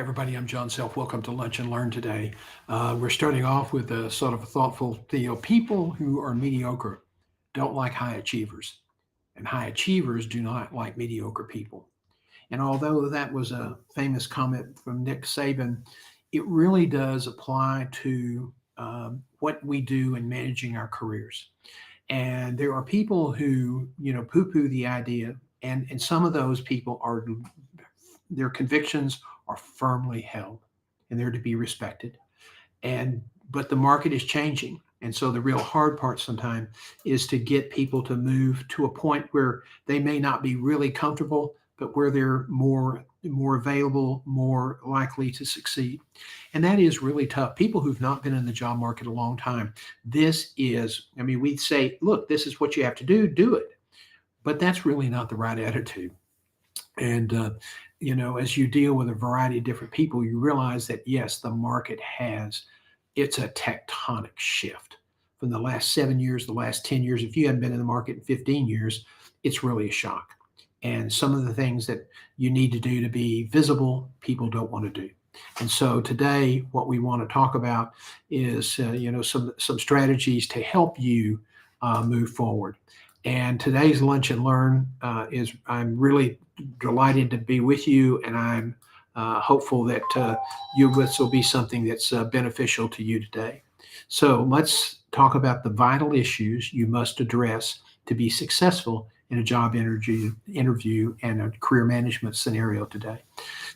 everybody. I'm John Self. Welcome to Lunch and Learn today. We're starting off with a sort of a thoughtful deal. People who are mediocre don't like high achievers, and high achievers do not like mediocre people. And although that was a famous comment from Nick Saban, it really does apply to what we do in managing our careers. And there are people who, poo-poo the idea, and some of those people are their convictions are firmly held, and they're to be respected. And but the market is changing, and so the real hard part sometimes is to get people to move to a point where they may not be really comfortable, but where they're more available, more likely to succeed. And that is really tough. People who've not been in the job market a long time, this is, I mean, we say, look, this is what you have to do it. But that's really not the right attitude. And as you deal with a variety of different people, you realize that yes, the market has it's a tectonic shift from the last 7 years, the last 10 years. If you haven't been in the market in 15 years, it's really a shock. And some of the things that you need to do to be visible, people don't want to do. And so today, what we want to talk about is some strategies to help you move forward. And today's Lunch and Learn is I'm really delighted to be with you, and I'm hopeful that this will be something that's beneficial to you today. So let's talk about the vital issues you must address to be successful in a job interview and a career management scenario today.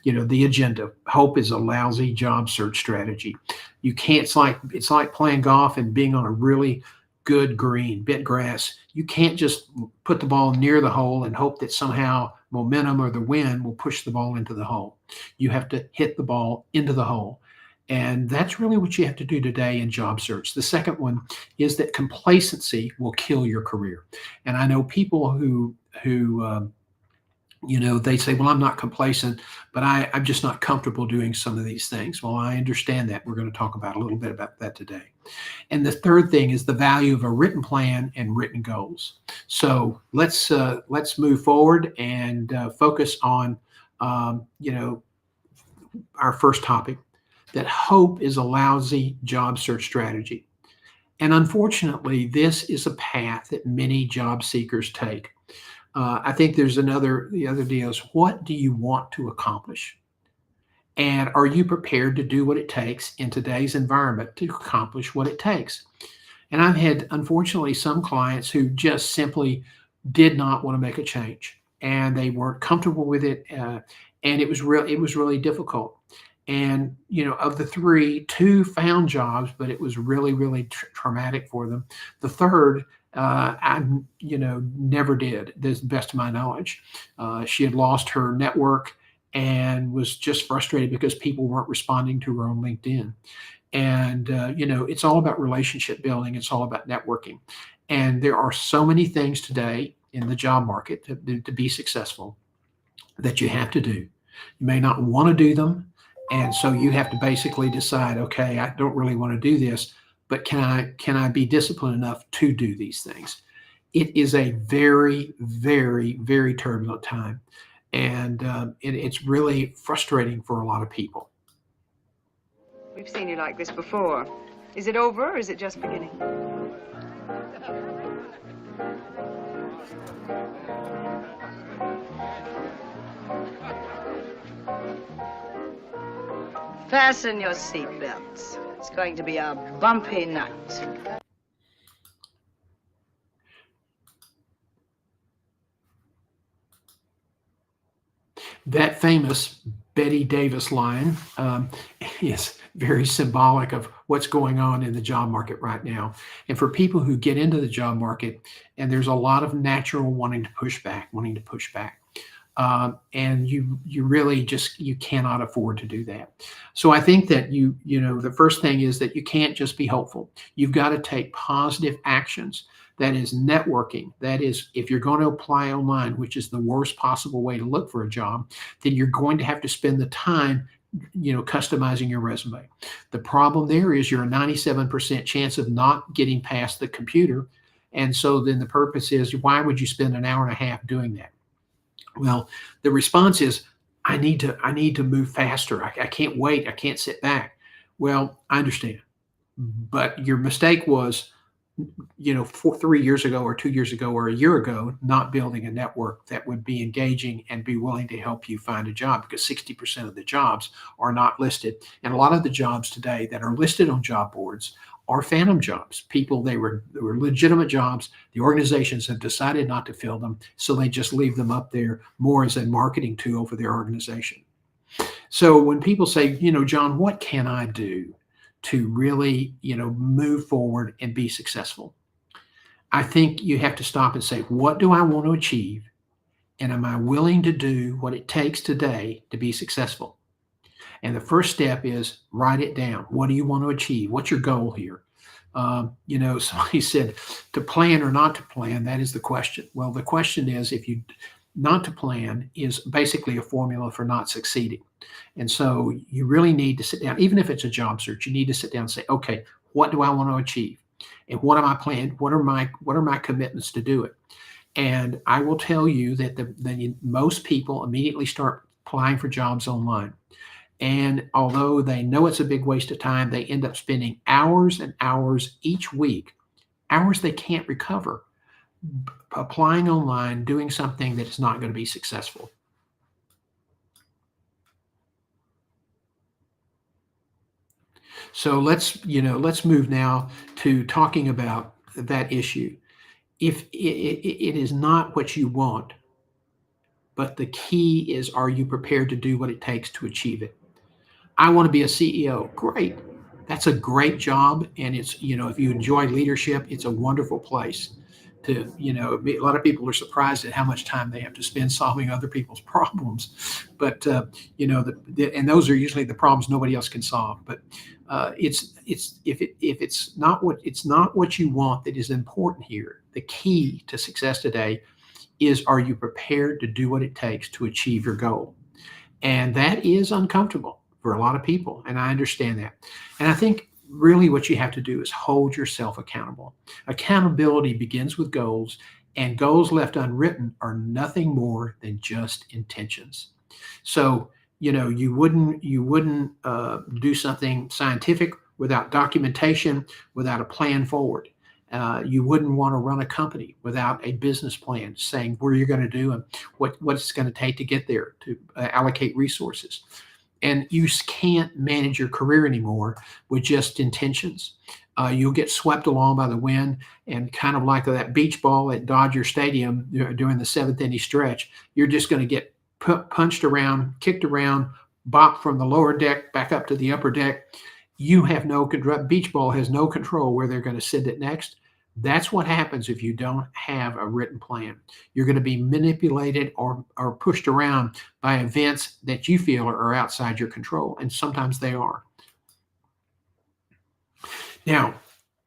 The agenda. Hope is a lousy job search strategy. You can't. It's like playing golf and being on a really good green, bent grass. You can't just put the ball near the hole and hope that somehow momentum or the wind will push the ball into the hole. You have to hit the ball into the hole. And that's really what you have to do today in job search. The second one is that complacency will kill your career. And I know people who they say, well, I'm not complacent, but I'm just not comfortable doing some of these things. Well, I understand that. We're going to talk about a little bit about that today. And the third thing is the value of a written plan and written goals. So let's move forward and focus on, our first topic, that hope is a lousy job search strategy. And unfortunately, this is a path that many job seekers take. I think the other deal is, what do you want to accomplish? And are you prepared to do what it takes in today's environment to accomplish what it takes? And I've had, unfortunately, some clients who just simply did not want to make a change, and they weren't comfortable with it, and it was really difficult. And of the three, two found jobs, but it was really, really traumatic for them. The third, I never did, to the best of my knowledge. She had lost her network and was just frustrated because people weren't responding to her on LinkedIn. And it's all about relationship building. It's all about networking. And there are so many things today in the job market to be successful that you have to do. You may not want to do them. And so you have to basically decide, okay, I don't really want to do this, but can I be disciplined enough to do these things? It is a very, very, very turbulent time. And it's really frustrating for a lot of people. We've seen you like this before. Is it over, or is it just beginning? Fasten your seatbelts. It's going to be a bumpy night. That famous Betty Davis line is very symbolic of what's going on in the job market right now. And for people who get into the job market, and there's a lot of natural wanting to push back. And you really you cannot afford to do that. So I think that the first thing is that you can't just be hopeful. You've got to take positive actions. That is networking. That is, if you're going to apply online, which is the worst possible way to look for a job, then you're going to have to spend the time customizing your resume. The problem there is you're a 97% chance of not getting past the computer. And so then the purpose is, why would you spend an hour and a half doing that? Well, the response is, I need to move faster. I can't wait. I can't sit back. Well, I understand. But your mistake was, 3 years ago or 2 years ago or a year ago, not building a network that would be engaging and be willing to help you find a job, because 60% of the jobs are not listed. And a lot of the jobs today that are listed on job boards are phantom jobs. They were legitimate jobs. The organizations have decided not to fill them, so they just leave them up there more as a marketing tool for their organization. So when people say, John, what can I do to really, move forward and be successful? I think you have to stop and say, what do I want to achieve? And am I willing to do what it takes today to be successful? And the first step is write it down. What do you want to achieve? What's your goal here? Somebody said to plan or not to plan, that is the question. Well, the question is, if you not to plan is basically a formula for not succeeding. And so you really need to sit down, even if it's a job search, you need to sit down and say, okay, what do I want to achieve? And what am I planning? What are my commitments to do it? And I will tell you that most people immediately start applying for jobs online. And although they know it's a big waste of time, they end up spending hours and hours each week, hours they can't recover, applying online, doing something that is not going to be successful. So let's move now to talking about that issue. If it is not what you want, but the key is, are you prepared to do what it takes to achieve it? I want to be a CEO. Great. That's a great job. And it's, if you enjoy leadership, it's a wonderful place to, a lot of people are surprised at how much time they have to spend solving other people's problems. But, and those are usually the problems nobody else can solve. But if it's not what you want that is important here. The key to success today is, are you prepared to do what it takes to achieve your goal? And that is uncomfortable for a lot of people. And I understand that. And I think really what you have to do is hold yourself accountable. Accountability begins with goals, and goals left unwritten are nothing more than just intentions. So, you wouldn't do something scientific without documentation, without a plan forward. You wouldn't want to run a company without a business plan saying where you're going to do and what it's going to take to get there, to allocate resources. And you can't manage your career anymore with just intentions. You'll get swept along by the wind, and kind of like that beach ball at Dodger Stadium during the seventh inning stretch, you're just going to get punched around, kicked around, bopped from the lower deck back up to the upper deck. You have no control. Beach ball has no control where they're going to send it next. That's what happens if you don't have a written plan. You're going to be manipulated or pushed around by events that you feel are outside your control, and sometimes they are. Now,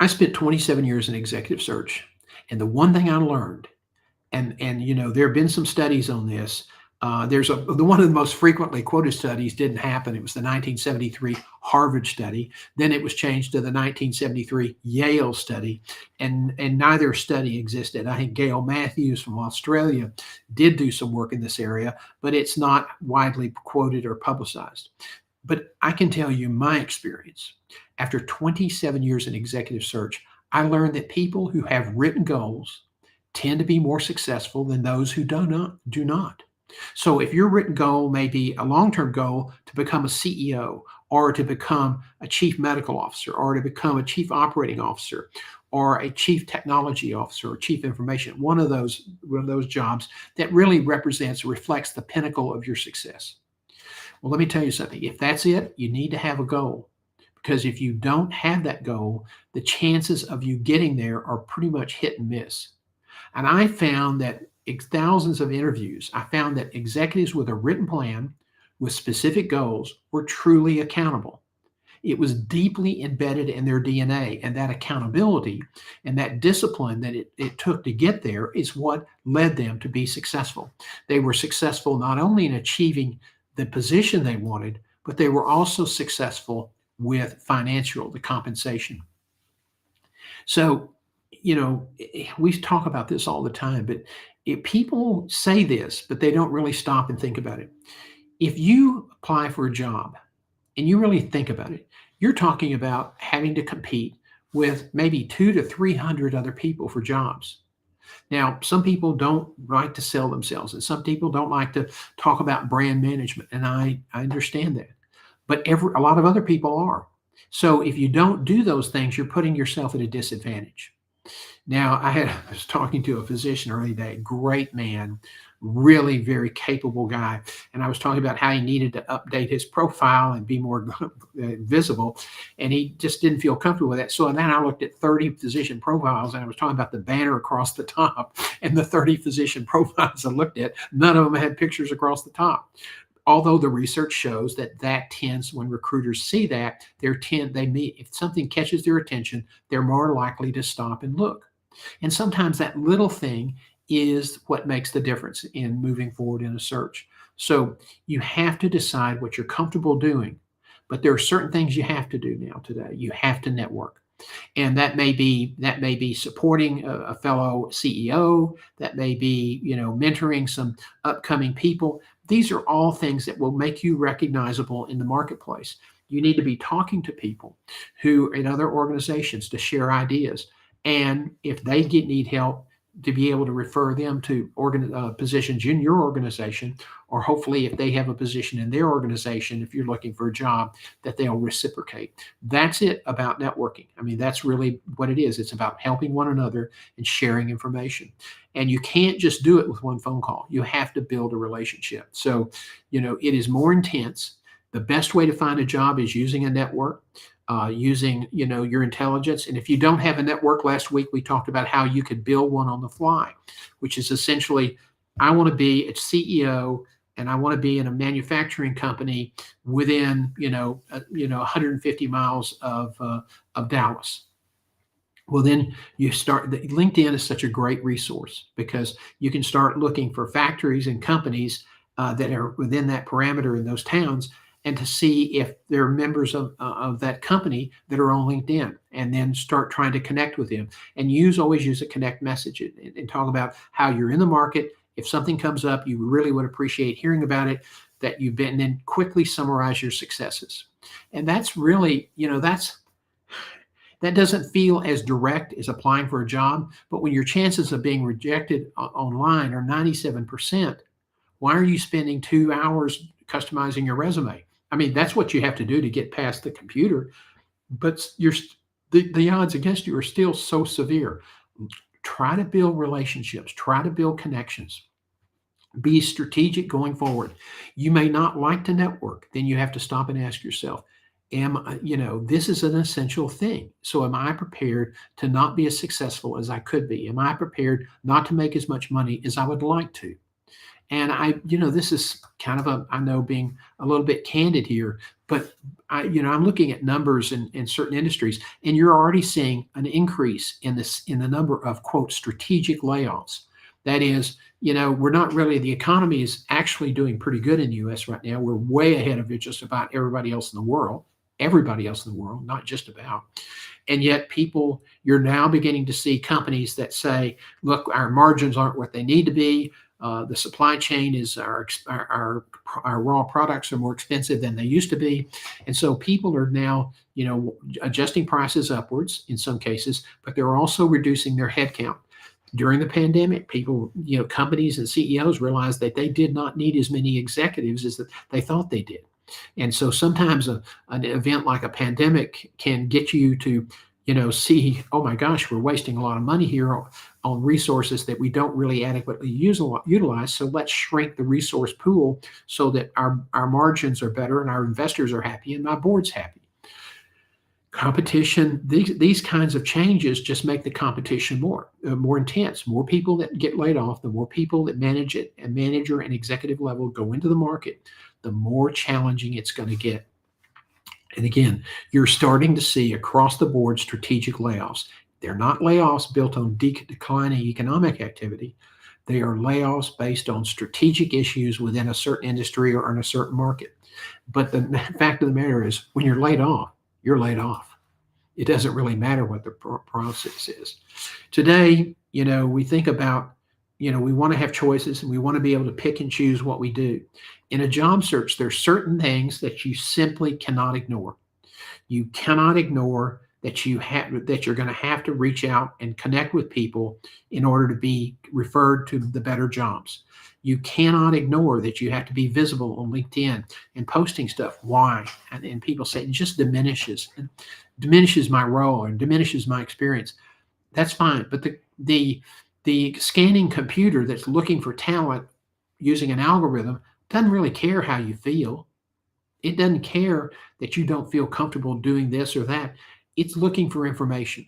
I spent 27 years in executive search, and the one thing I learned, and there have been some studies on this. The one of the most frequently quoted studies didn't happen. It was the 1973 Harvard study. Then it was changed to the 1973 Yale study, and neither study existed. I think Gail Matthews from Australia did do some work in this area, but it's not widely quoted or publicized. But I can tell you my experience. After 27 years in executive search, I learned that people who have written goals tend to be more successful than those who do not. So if your written goal may be a long-term goal to become a CEO, or to become a chief medical officer, or to become a chief operating officer, or a chief technology officer, or chief information, one of those jobs that really reflects the pinnacle of your success. Well, let me tell you something. If that's it, you need to have a goal. Because if you don't have that goal, the chances of you getting there are pretty much hit and miss. And I found that thousands of interviews, I found that executives with a written plan with specific goals were truly accountable. It was deeply embedded in their DNA, and that accountability and that discipline that it took to get there is what led them to be successful. They were successful not only in achieving the position they wanted, but they were also successful with the compensation. So, we talk about this all the time, but if people say this, but they don't really stop and think about it. If you apply for a job and you really think about it, you're talking about having to compete with maybe 2 to 300 other people for jobs. Now, some people don't like to sell themselves, and some people don't like to talk about brand management, and I understand that. But a lot of other people are. So if you don't do those things, you're putting yourself at a disadvantage. Now, I was talking to a physician earlier today, great man, really very capable guy, and I was talking about how he needed to update his profile and be more visible, and he just didn't feel comfortable with that. So then I looked at 30 physician profiles, and I was talking about the banner across the top, and the 30 physician profiles I looked at, none of them had pictures across the top. Although the research shows that tends, when recruiters see that, if something catches their attention, they're more likely to stop and look. And sometimes that little thing is what makes the difference in moving forward in a search. So you have to decide what you're comfortable doing, but there are certain things you have to do now today. You have to network. And that may be supporting a fellow CEO, that may be, mentoring some upcoming people. These are all things that will make you recognizable in the marketplace. You need to be talking to people who in other organizations to share ideas. And if they need help, to be able to refer them to positions in your organization, or hopefully if they have a position in their organization, if you're looking for a job, that they'll reciprocate. That's it about networking. I mean, that's really what it is. It's about helping one another and sharing information. And you can't just do it with one phone call. You have to build a relationship. So, it is more intense. The best way to find a job is using a network, using your intelligence. And if you don't have a network, last week we talked about how you could build one on the fly, which is essentially, I want to be a CEO and I want to be in a manufacturing company within 150 miles of Dallas. Well, then you start. LinkedIn is such a great resource because you can start looking for factories and companies that are within that parameter in those towns, and to see if there are members of that company that are on LinkedIn, and then start trying to connect with them. And always use a connect message and talk about how you're in the market. If something comes up, you really would appreciate hearing about it, that you've been, and then quickly summarize your successes. And that's really, that doesn't feel as direct as applying for a job, but when your chances of being rejected online are 97%, why are you spending 2 hours customizing your resume? I mean, that's what you have to do to get past the computer, but the odds against you are still so severe. Try to build relationships, try to build connections. Be strategic going forward. You may not like to network, then you have to stop and ask yourself, this is an essential thing. So am I prepared to not be as successful as I could be? Am I prepared not to make as much money as I would like to? And this is kind of I know being a little bit candid here, but I'm looking at numbers in certain industries, and you're already seeing an increase in the number of quote strategic layoffs. That is, we're not really, the economy is actually doing pretty good in the U.S. right now. We're way ahead of it just about everybody else in the world, not just about. And yet you're now beginning to see companies that say, look, our margins aren't what they need to be. The supply chain is our raw products are more expensive than they used to be. And so people are now, adjusting prices upwards in some cases, but they're also reducing their headcount. During the pandemic, people, companies and CEOs realized that they did not need as many executives as they thought they did. And so sometimes an event like a pandemic can get you to, see, oh my gosh, we're wasting a lot of money here on resources that we don't really adequately utilize. So let's shrink the resource pool so that our margins are better and our investors are happy and my board's happy. Competition, these kinds of changes just make the competition more intense. More people that get laid off, the more people that manage it and manager and executive level go into the market, the more challenging it's going to get. And again, you're starting to see across the board strategic layoffs. They're not layoffs built on declining economic activity. They are layoffs based on strategic issues within a certain industry or in a certain market. But the fact of the matter is, when you're laid off, you're laid off. It doesn't really matter what the process is. Today, we think about we want to have choices and we want to be able to pick and choose what we do. In a job search, there's certain things that you simply cannot ignore. You cannot ignore that you're going to have to reach out and connect with people in order to be referred to the better jobs. You cannot ignore that you have to be visible on LinkedIn and posting stuff. Why? And people say it just diminishes my role and diminishes my experience. That's fine, but the scanning computer that's looking for talent using an algorithm doesn't really care how you feel. It doesn't care that you don't feel comfortable doing this or that. It's looking for information.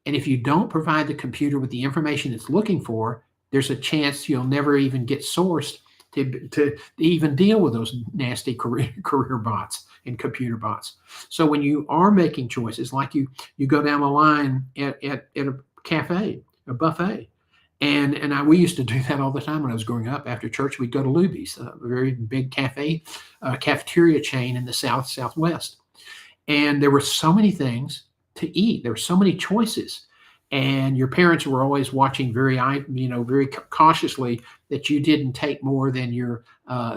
And if you don't provide the computer with the information it's looking for, there's a chance you'll never even get sourced to even deal with those nasty career bots and computer bots. So when you are making choices, like you go down the line at a cafe, a buffet, and we used to do that all the time when I was growing up. After church, we'd go to Luby's, a very big cafeteria chain in the Southwest. And there were so many things to eat. There were so many choices. And your parents were always watching very cautiously that you didn't take more than your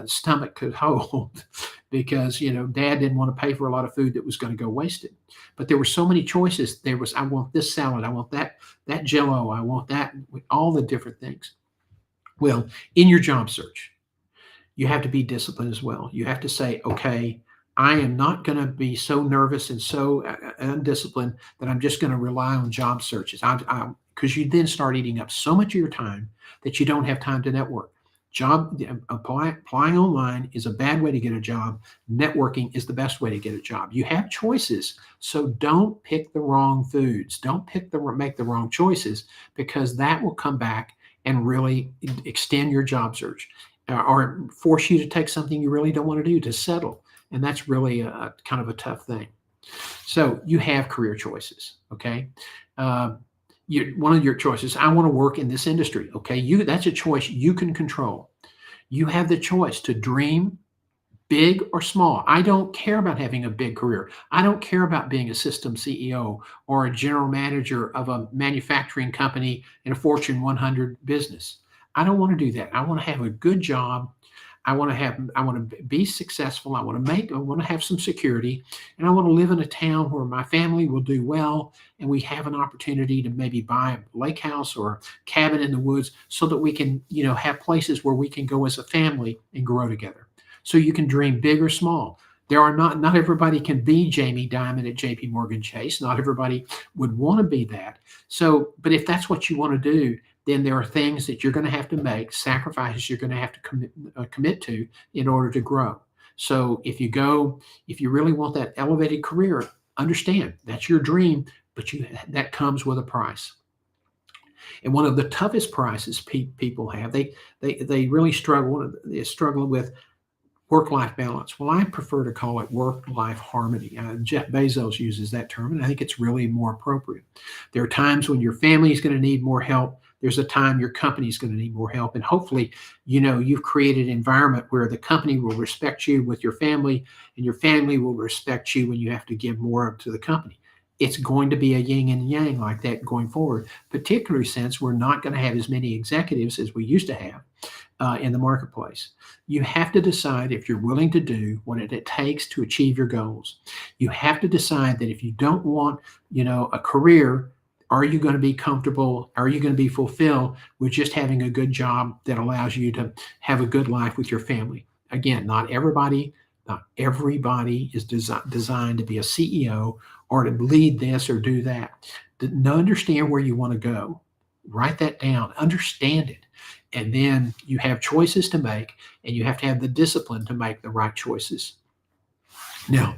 stomach could hold, because dad didn't want to pay for a lot of food that was going to go wasted. But there were so many choices. I want this salad, I want that Jell-O, I want that, all the different things. Well, in your job search, you have to be disciplined as well. You have to say, okay, I am not going to be so nervous and so undisciplined that I'm just going to rely on job searches. Because you then start eating up so much of your time that you don't have time to network. Applying online is a bad way to get a job. Networking is the best way to get a job. You have choices, so don't pick the wrong foods. Don't make the wrong choices, because that will come back and really extend your job search, or force you to take something you really don't want to do, to settle. And that's really a kind of a tough thing. So you have career choices, okay? One of your choices, I want to work in this industry, okay? That's a choice you can control. You have the choice to dream big or small. I don't care about having a big career. I don't care about being a system CEO or a general manager of a manufacturing company in a Fortune 100 business. I don't want to do that. I want to have a good job. I want to be successful. I want to have some security, and I want to live in a town where my family will do well, and we have an opportunity to maybe buy a lake house or a cabin in the woods, so that we can, have places where we can go as a family and grow together. So you can dream big or small. Not everybody can be Jamie Dimon at JP Morgan Chase. Not everybody would want to be that. So, but if that's what you want to do, then there are things that you're going to have to make, sacrifices you're going to have to commit to in order to grow. So if you really want that elevated career, understand that's your dream, but that comes with a price. And one of the toughest prices people have, they really struggle with work-life balance. Well, I prefer to call it work-life harmony. Jeff Bezos uses that term, and I think it's really more appropriate. There are times when your family is going to need more help. There's a time your company is going to need more help. And hopefully, you've created an environment where the company will respect you with your family, and your family will respect you when you have to give more to the company. It's going to be a yin and yang like that going forward, particularly since we're not going to have as many executives as we used to have in the marketplace. You have to decide if you're willing to do what it takes to achieve your goals. You have to decide that if you don't want, a career, are you going to be comfortable? Are you going to be fulfilled with just having a good job that allows you to have a good life with your family? Again, not everybody is designed to be a CEO or to lead this or do that. To understand where you want to go, write that down, understand it. And then you have choices to make, and you have to have the discipline to make the right choices. Now,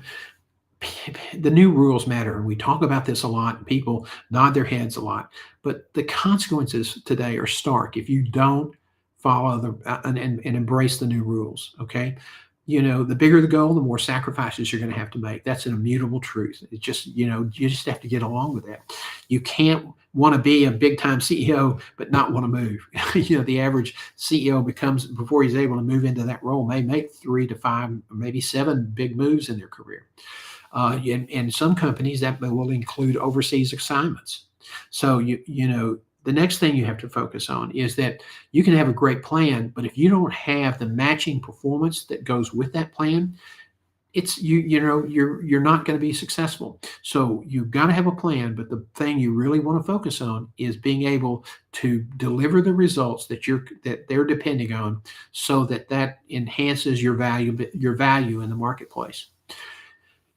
the new rules matter, and we talk about this a lot, and people nod their heads a lot, but the consequences today are stark if you don't follow and embrace the new rules, okay? The bigger the goal, the more sacrifices you're going to have to make. That's an immutable truth. It's just, you just have to get along with that. You can't want to be a big time CEO, but not want to move. The average CEO before he's able to move into that role, may make 3 to 5, or maybe 7 big moves in their career. In some companies, that will include overseas assignments. So, the next thing you have to focus on is that you can have a great plan, but if you don't have the matching performance that goes with that plan, you're not going to be successful. So you've got to have a plan, but the thing you really want to focus on is being able to deliver the results that they're depending on, so that enhances your value in the marketplace.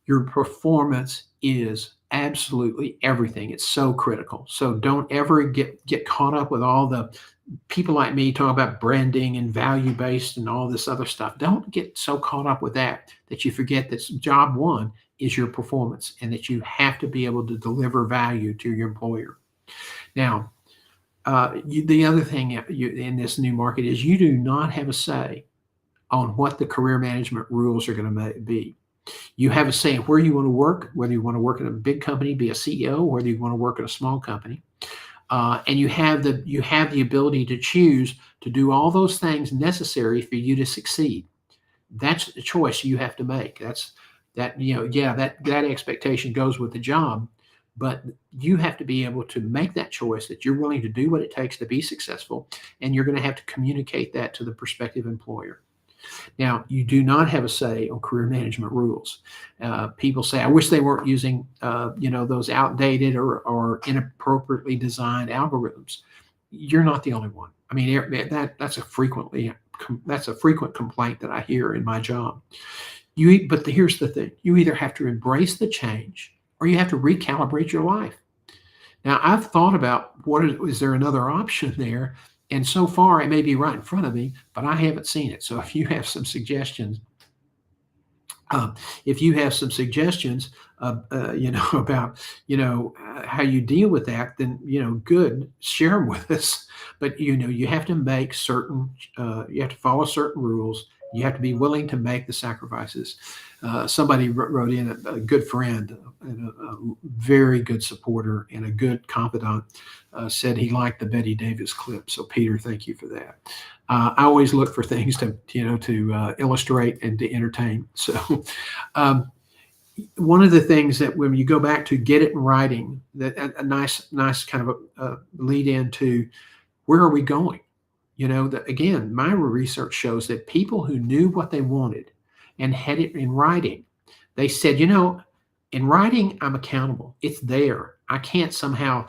Your performance is absolutely everything. It's so critical. So don't ever get caught up with all the people like me talk about branding and value based and all this other stuff. Don't get so caught up with that you forget that job one is your performance, and that you have to be able to deliver value to your employer. Now, the other thing in this new market is you do not have a say on what the career management rules are going to be. You have a say in where you want to work, whether you want to work in a big company, be a CEO, whether you want to work in a small company. And you have the ability to choose to do all those things necessary for you to succeed. That's the choice you have to make. That expectation goes with the job, but you have to be able to make that choice that you're willing to do what it takes to be successful, and you're going to have to communicate that to the prospective employer. Now, you do not have a say on career management rules. People say, I wish they weren't using, those outdated or inappropriately designed algorithms. You're not the only one. I mean, that's a frequent complaint that I hear in my job. But here's the thing. You either have to embrace the change, or you have to recalibrate your life. Now, I've thought about is there another option there? And so far, it may be right in front of me, but I haven't seen it. So if you have some suggestions, about how you deal with that, then good, share them with us. But you have to make you have to follow certain rules. You have to be willing to make the sacrifices. Somebody wrote in, a good friend and a very good supporter and a good confidant, said he liked the Betty Davis clip. So Peter, thank you for that. I always look for things to illustrate and to entertain. So one of the things that when you go back to get it in writing, that a nice kind of a lead into where are we going? That again, my research shows that people who knew what they wanted and had it in writing, they said, in writing, I'm accountable. It's there. I can't somehow,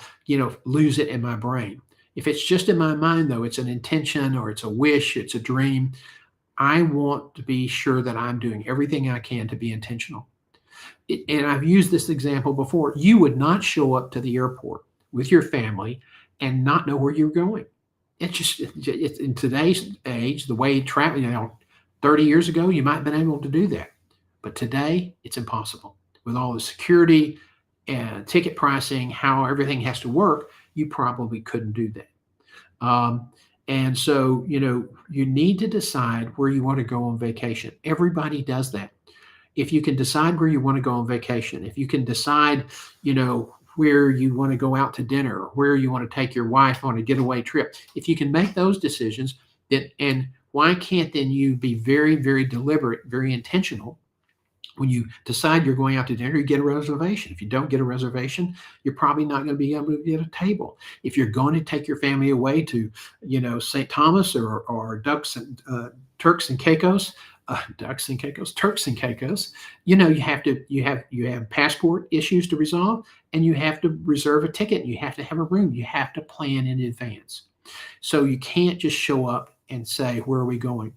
lose it in my brain. If it's just in my mind, though, it's an intention or it's a wish, it's a dream. I want to be sure that I'm doing everything I can to be intentional. And I've used this example before. You would not show up to the airport with your family and not know where you're going. It's in today's age, the way traveling, 30 years ago, you might have been able to do that. But today, it's impossible. With all the security and ticket pricing, how everything has to work, you probably couldn't do that. And so, you need to decide where you want to go on vacation. Everybody does that. If you can decide where you want to go on vacation, if you can decide, where you want to go out to dinner, or where you want to take your wife on a getaway trip, if you can make those decisions, and why can't then you be very, very deliberate, very intentional? When you decide you're going out to dinner, you get a reservation. If you don't get a reservation, you're probably not going to be able to get a table. If you're going to take your family away to, St. Thomas or Turks and Caicos, you have passport issues to resolve, and you have to reserve a ticket. You have to have a room. You have to plan in advance. So you can't just show up and say, where are we going?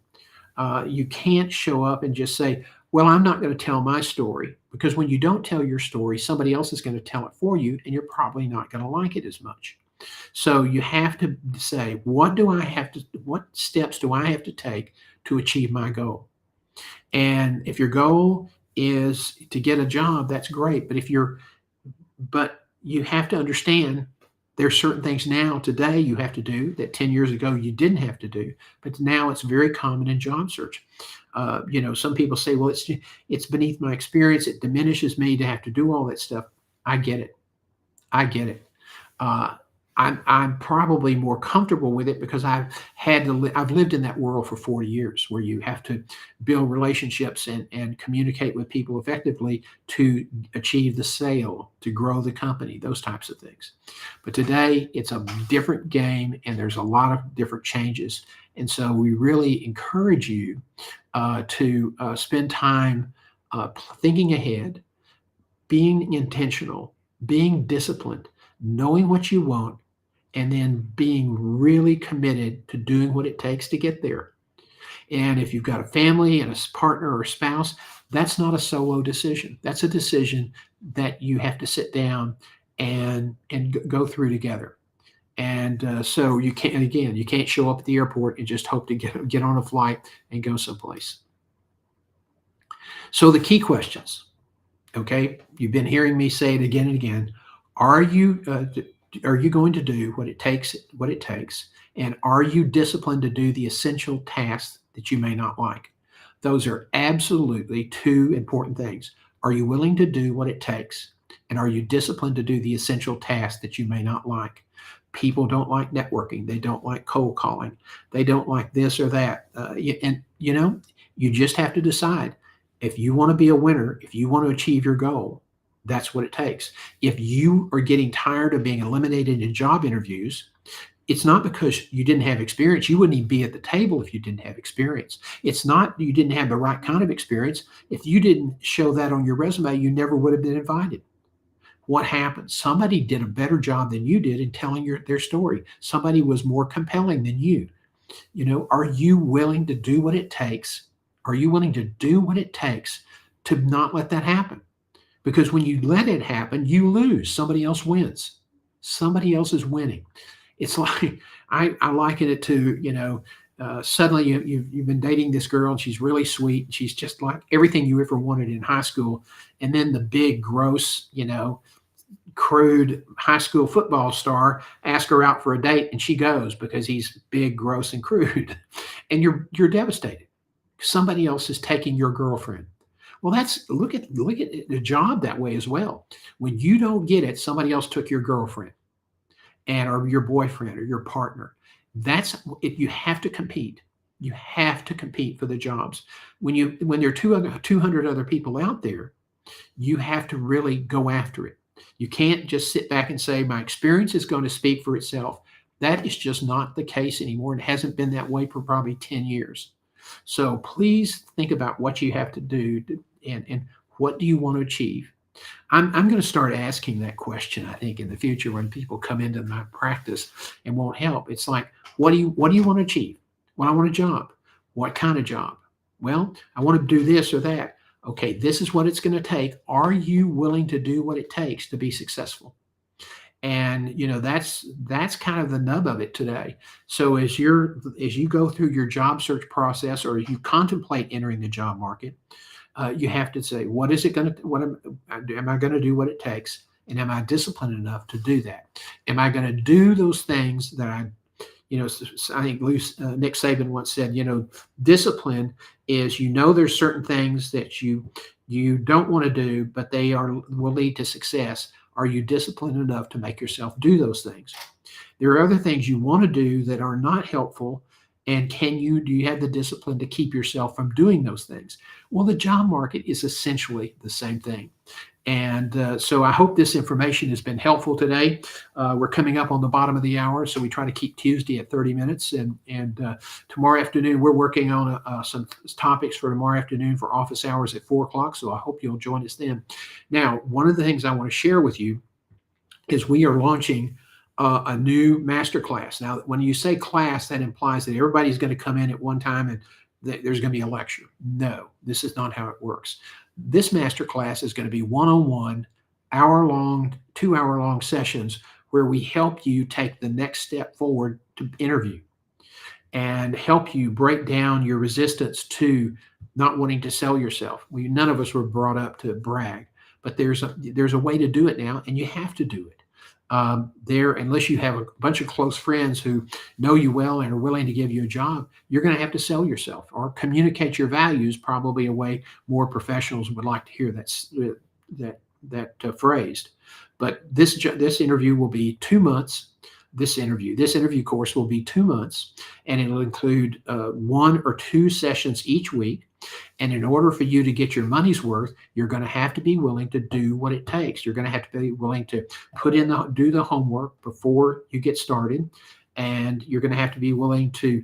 You can't show up and just say, well, I'm not going to tell my story, because when you don't tell your story, somebody else is going to tell it for you, and you're probably not going to like it as much. So you have to say, what steps do I have to take to achieve my goal? And if your goal is to get a job, that's great. But you have to understand there's certain things now today you have to do that 10 years ago you didn't have to do, but now it's very common in job search. Some people say, well, it's beneath my experience. It diminishes me to have to do all that stuff. I get it. I'm probably more comfortable with it because I've lived in that world for 40 years where you have to build relationships and communicate with people effectively to achieve the sale, to grow the company, those types of things. But today it's a different game and there's a lot of different changes. And so we really encourage you to spend time thinking ahead, being intentional, being disciplined, knowing what you want, and then being really committed to doing what it takes to get there. And if you've got a family and a partner or a spouse, that's not a solo decision. That's a decision that you have to sit down and go through together. And so you can't, again, you can't show up at the airport and just hope to get on a flight and go someplace. So the key questions, okay, you've been hearing me say it again and again. Are you are you going to do what it takes, and are you disciplined to do the essential tasks that you may not like? Those are absolutely two important things. Are you willing to do what it takes, and are you disciplined to do the essential tasks that you may not like? People don't like networking. They don't like cold calling. They don't like this or that. And you just have to decide if you want to be a winner, if you want to achieve your goal, that's what it takes. If you are getting tired of being eliminated in job interviews, it's not because you didn't have experience. You wouldn't even be at the table if you didn't have experience. It's not you didn't have the right kind of experience. If you didn't show that on your resume, you never would have been invited. What happened? Somebody did a better job than you did in telling their story. Somebody was more compelling than you. Are you willing to do what it takes? Are you willing to do what it takes to not let that happen? Because when you let it happen, you lose. Somebody else wins. Somebody else is winning. It's like I liken it to suddenly you've been dating this girl and she's really sweet. And she's just like everything you ever wanted in high school, and then the big gross crude high school football star asks her out for a date, and she goes because he's big, gross, and crude, and you're devastated. Somebody else is taking your girlfriend. Well, look at the job that way as well. When you don't get it, somebody else took your girlfriend or your boyfriend or your partner. That's if you have to compete. You have to compete for the jobs. When there are 200 other people out there, you have to really go after it. You can't just sit back and say, my experience is going to speak for itself. That is just not the case anymore. It hasn't been that way for probably 10 years. So please think about what you have to do and what do you want to achieve. I'm going to start asking that question, I think, in the future when people come into my practice and want help. It's like, what do you want to achieve? Well, I want a job. What kind of job? Well, I want to do this or that. Okay, this is what it's going to take. Are you willing to do what it takes to be successful? And that's kind of the nub of it today. So as you go through your job search process or you contemplate entering the job market, you have to say, what is it going to? Am I going to do what it takes? And am I disciplined enough to do that? Am I going to do those things that I think Nick Saban once said, discipline is, there's certain things that you don't want to do, but will lead to success. Are you disciplined enough to make yourself do those things? There are other things you want to do that are not helpful. And do you have the discipline to keep yourself from doing those things? Well, the job market is essentially the same thing. And so I hope this information has been helpful today. We're coming up on the bottom of the hour, so we try to keep Tuesday at 30 minutes. And tomorrow afternoon, we're working on some topics for tomorrow afternoon for office hours at 4 o'clock. So I hope you'll join us then. Now, one of the things I want to share with you is we are launching a new masterclass. Now, when you say class, that implies that everybody's going to come in at one time and there's going to be a lecture. No, this is not how it works. This masterclass is going to be one-on-one, hour-long, 2-hour-long sessions where we help you take the next step forward to interview and help you break down your resistance to not wanting to sell yourself. None of us were brought up to brag, but there's a way to do it now, and you have to do it. Unless you have a bunch of close friends who know you well and are willing to give you a job, you're going to have to sell yourself or communicate your values, probably a way more professionals would like to hear that phrased. But this interview will be 2 months. this interview. This interview course will be 2 months, and it'll include 1 or 2 sessions each week. And in order for you to get your money's worth, you're going to have to be willing to do what it takes. You're going to have to be willing to do the homework before you get started. And you're going to have to be willing to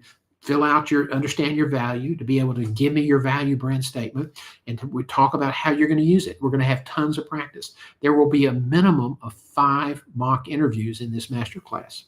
understand your value, to be able to give me your value brand statement. And we talk about how you're going to use it. We're going to have tons of practice. There will be a minimum of 5 mock interviews in this masterclass.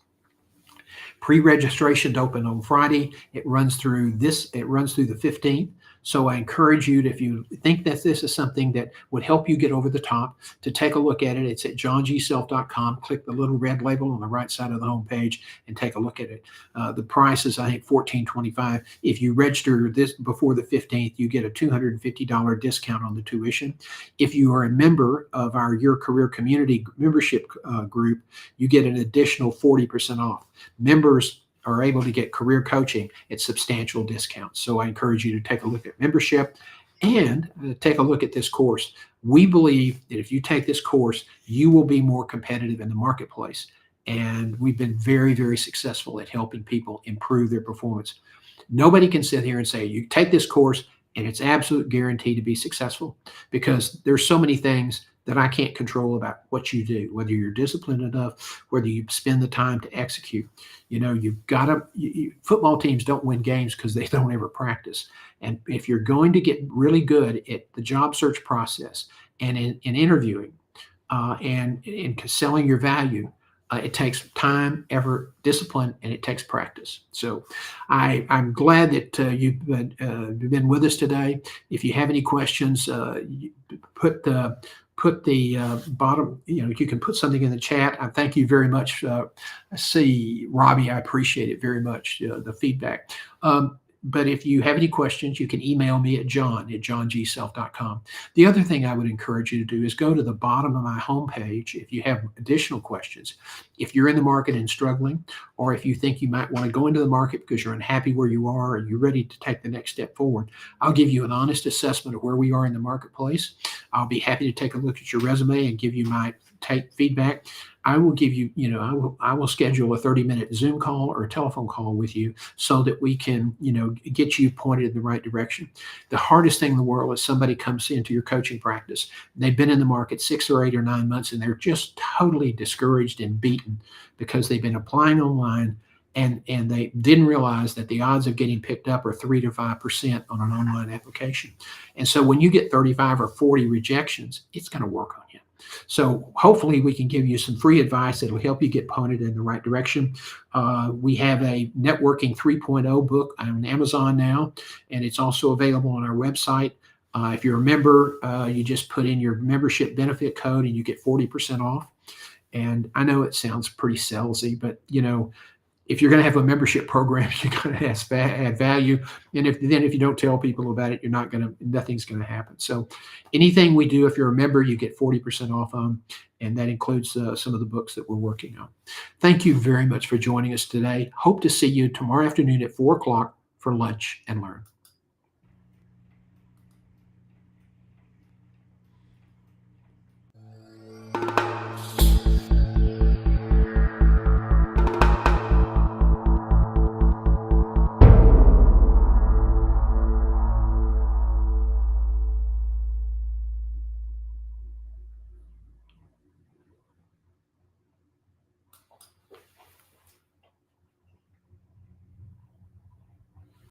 Pre-registration to open on Friday. It runs through the 15th. So I encourage you to, if you think that this is something that would help you get over the top, to take a look at it. It's at johngself.com. Click the little red label on the right side of the homepage and take a look at it. The price is, I think, $14.25. If you register this before the 15th, you get a $250 discount on the tuition. If you are a member of our Your Career Community membership group, you get an additional 40% off. Members are able to get career coaching at substantial discounts. So I encourage you to take a look at membership and take a look at this course. We believe that if you take this course, you will be more competitive in the marketplace. And we've been very, very successful at helping people improve their performance. Nobody can sit here and say, you take this course and it's absolute guarantee to be successful, because there's so many things that I can't control about what you do, whether you're disciplined enough, whether you spend the time to execute. You've got to, football teams don't win games because they don't ever practice. And if you're going to get really good at the job search process and in interviewing and in selling your value, it takes time, effort, discipline, and it takes practice. So I'm glad that you've been with us today. If you have any questions, put the bottom, you can put something in the chat. I thank you very much. I see Robbie, I appreciate it very much, the feedback. But if you have any questions, you can email me at john@johngself.com. The other thing I would encourage you to do is go to the bottom of my homepage if you have additional questions. If you're in the market and struggling, or if you think you might want to go into the market because you're unhappy where you are and you're ready to take the next step forward, I'll give you an honest assessment of where we are in the marketplace. I'll be happy to take a look at your resume and give you my feedback. I will give you, I will schedule a 30-minute Zoom call or a telephone call with you so that we can, get you pointed in the right direction. The hardest thing in the world is somebody comes into your coaching practice. They've been in the market 6 or 8 or 9 months, and they're just totally discouraged and beaten because they've been applying online and they didn't realize that the odds of getting picked up are 3 to 5% on an online application. And so when you get 35 or 40 rejections, it's going to work on you. So hopefully we can give you some free advice that will help you get pointed in the right direction. We have a Networking 3.0 book on Amazon now, and it's also available on our website. If you're a member, you just put in your membership benefit code and you get 40% off. And I know it sounds pretty salesy, but if you're going to have a membership program, you're going to add value. And if you don't tell people about it, nothing's going to happen. So anything we do, if you're a member, you get 40% off on, and that includes some of the books that we're working on. Thank you very much for joining us today. Hope to see you tomorrow afternoon at 4 o'clock for Lunch and Learn.